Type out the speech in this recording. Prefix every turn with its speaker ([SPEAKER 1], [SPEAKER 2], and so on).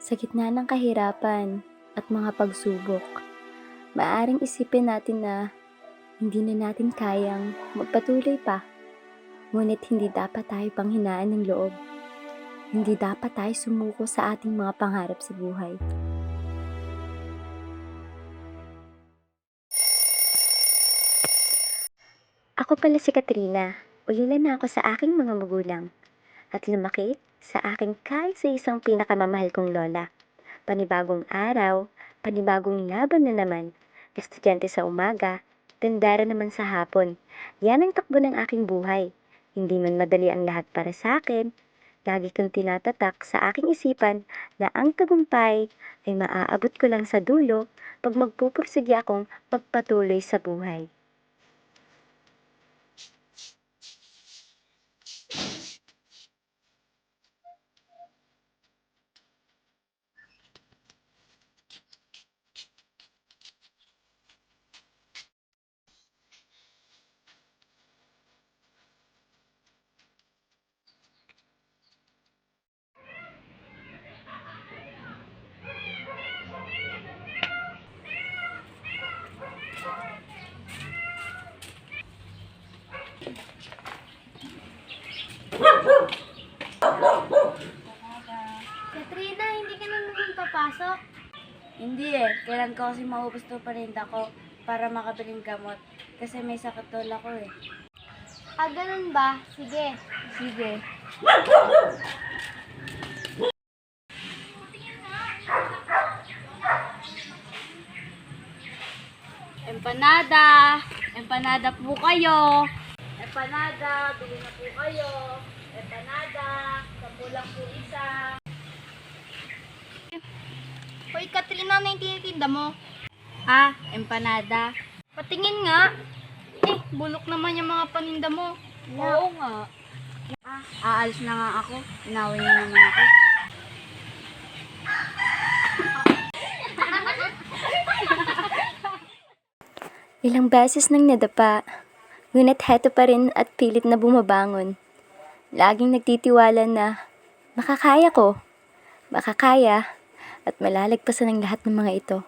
[SPEAKER 1] Sa gitna ng kahirapan at mga pagsubok, maaaring isipin natin na hindi na natin kayang magpatuloy pa. Ngunit hindi dapat tayo panghinaan ng loob. Hindi dapat tayo sumuko sa ating mga pangarap sa buhay. Ako pala si Katrina. Ulilan na ako sa aking mga magulang. At lumaki sa aking kahit sa isang pinakamamahal kong lola. Panibagong araw, panibagong laban na naman. Estudyante sa umaga, tendera naman sa hapon. Yan ang takbo ng aking buhay. Hindi man madali ang lahat para sa akin. Lagi kong tinatatak sa aking isipan na ang tagumpay ay maaabot ko lang sa dulo pag magpupursige akong magpatuloy sa buhay.
[SPEAKER 2] Katrina, hindi ka na naman papasok?
[SPEAKER 3] Hindi kailan ko kasi maubos to paninda ko para makabiling gamot. Kasi may sakit tol ako eh.
[SPEAKER 2] Ganun ba? Sige.
[SPEAKER 3] Sige. Empanada! Empanada po kayo! Empanada! Bili na po kayo! Empanada! 10 lang po isa!
[SPEAKER 2] Hoy, Katrina, ano yung tinitinda mo?
[SPEAKER 3] Empanada.
[SPEAKER 2] Patingin nga. Bulok naman yung mga paninda mo.
[SPEAKER 3] Oo nga. Aalis na nga ako. Inaway na naman ako.
[SPEAKER 1] Ilang beses nang nadapa, ngunit heto pa rin at pilit na bumabangon. Laging nagtitiwala na makakaya ko, makakaya, at malalagpasan ang lahat ng mga ito.